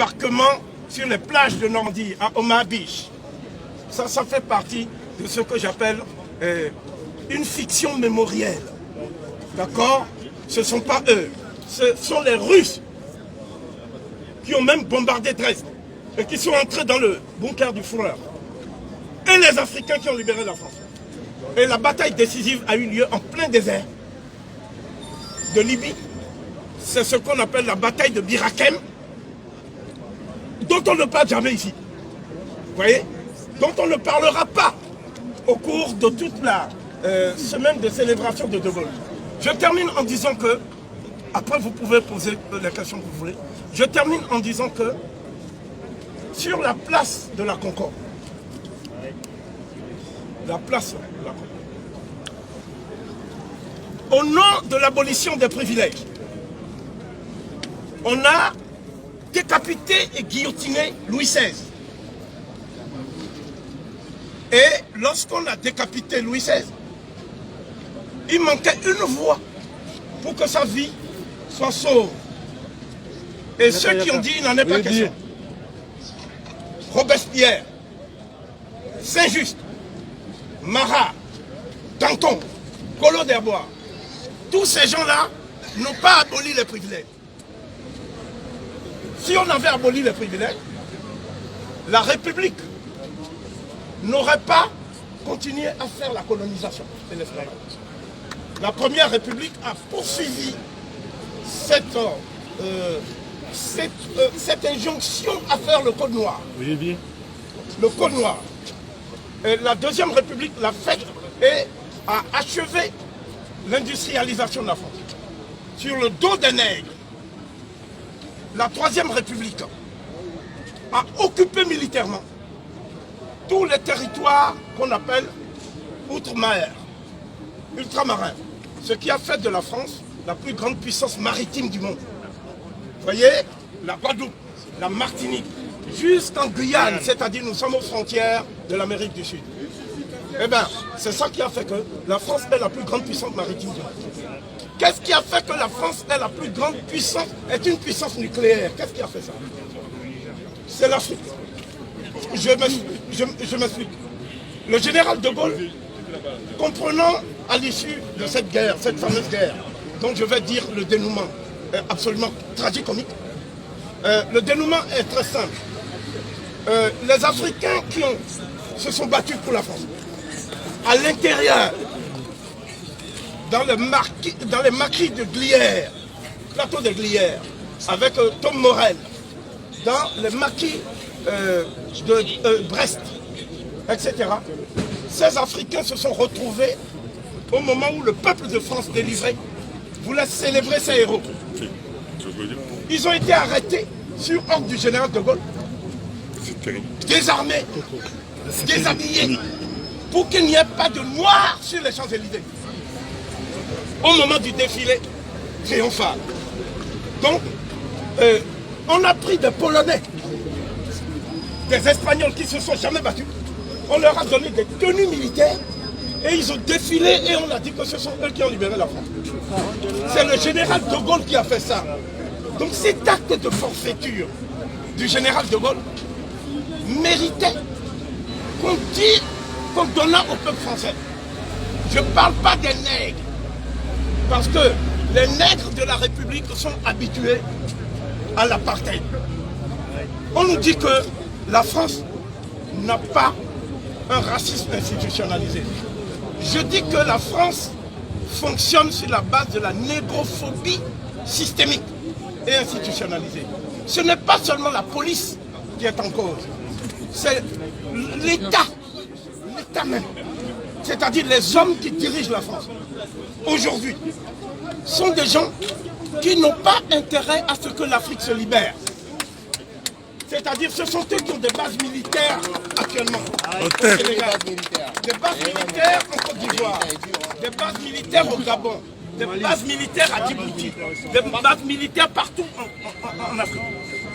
débarquement sur les plages de Normandie, à Omaha Beach. Ça fait partie de ce que j'appelle une fiction mémorielle. D'accord? Ce ne sont pas eux, ce sont les Russes qui ont même bombardé Dresde et qui sont entrés dans le bunker du Führer. Et les Africains qui ont libéré la France. Et la bataille décisive a eu lieu en plein désert de Libye. C'est ce qu'on appelle la bataille de Bir Hakeim, dont on ne parle jamais ici. Vous voyez? Dont on ne parlera pas au cours de toute la semaine de célébration de De Gaulle. Je termine en disant que, après vous pouvez poser les questions que vous voulez, je termine en disant que sur la place de la Concorde, au nom de l'abolition des privilèges, on a décapité et guillotiné Louis XVI. Et lorsqu'on a décapité Louis XVI, il manquait une voie pour que sa vie soit sauve. Et ceux qui ont dit il n'en est pas question, Robespierre, Saint-Just, Marat, Danton, Collot d'Herbois, tous ces gens-là n'ont pas aboli les privilèges. Si on avait aboli les privilèges, la République n'aurait pas continué à faire la colonisation et l'esclavage. La Première République a poursuivi cette injonction à faire le Code noir. Oui. Le Code noir. Et la Deuxième République l'a fait et a achevé l'industrialisation de la France. Sur le dos des nègres, la Troisième République a occupé militairement tous les territoires qu'on appelle ultramarins, ce qui a fait de la France la plus grande puissance maritime du monde. Vous voyez, la Guadeloupe, la Martinique, jusqu'en Guyane, c'est-à-dire nous sommes aux frontières de l'Amérique du Sud. Eh bien, c'est ça qui a fait que la France est la plus grande puissance maritime du monde. Qu'est-ce qui a fait que la France est la plus grande puissance, est une puissance nucléaire? Qu'est-ce qui a fait ça? C'est l'Afrique. Je m'explique. Le général de Gaulle, comprenant à l'issue de cette guerre, cette fameuse guerre, dont je vais dire le dénouement absolument tragicomique, le dénouement est très simple. Les Africains qui se sont battus pour la France, à l'intérieur, dans les maquis de Glières, plateau de Glières, avec Tom Morel, dans les maquis de Brest, etc. Ces Africains se sont retrouvés au moment où le peuple de France délivré voulait célébrer ses héros. Ils ont été arrêtés sur ordre du général de Gaulle, désarmés, déshabillés, pour qu'il n'y ait pas de noirs sur les Champs-Élysées au moment du défilé triomphal. Donc, on a pris des Polonais, des Espagnols qui ne se sont jamais battus, on leur a donné des tenues militaires et ils ont défilé et on a dit que ce sont eux qui ont libéré la France. C'est le général de Gaulle qui a fait ça. Donc cet acte de forfaiture du général de Gaulle méritait qu'on donnât au peuple français. Je ne parle pas des nègres, parce que les nègres de la République sont habitués à l'apartheid. On nous dit que la France n'a pas un racisme institutionnalisé. Je dis que la France fonctionne sur la base de la négrophobie systémique et institutionnalisée. Ce n'est pas seulement la police qui est en cause, c'est l'État, l'État même, c'est-à-dire les hommes qui dirigent la France. Aujourd'hui, sont des gens qui n'ont pas intérêt à ce que l'Afrique se libère. C'est-à-dire ce sont eux qui ont des bases militaires actuellement. Des bases militaires en Côte d'Ivoire, des bases militaires au Gabon, des bases militaires à Djibouti, des bases militaires partout en Afrique.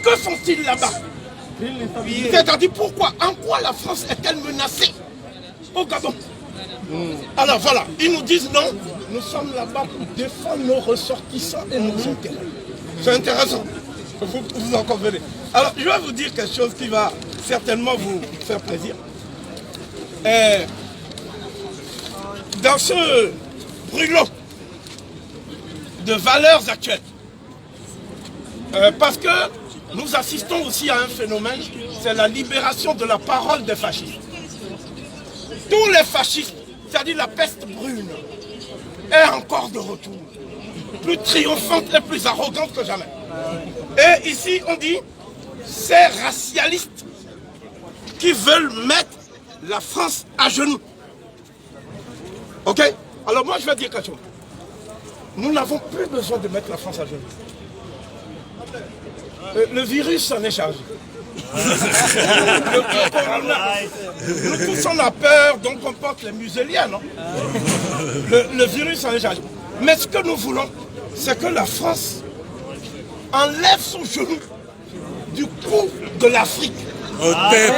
Que font-ils là-bas? C'est-à-dire pourquoi, en quoi la France est-elle menacée au Gabon? Alors voilà, ils nous disent non, nous sommes là-bas pour défendre nos ressortissants et nos intérêts. C'est intéressant. Vous en convenez. Alors, je vais vous dire quelque chose qui va certainement vous faire plaisir. Dans ce brûlot de valeurs actuelles, parce que nous assistons aussi à un phénomène, c'est la libération de la parole des fascistes. Tous les fascistes, c'est-à-dire la peste brune, est encore de retour, plus triomphante et plus arrogante que jamais. Et ici, on dit, ces racialistes qui veulent mettre la France à genoux. Ok? Alors moi, je vais dire quelque chose. Nous n'avons plus besoin de mettre la France à genoux. Le virus s'en est chargé. Le corona. Nous tous on a peur, donc on porte les museliers, non? Le virus s'en est chargé. Mais ce que nous voulons, c'est que la France enlève son genou du cou de l'Afrique. Au tête.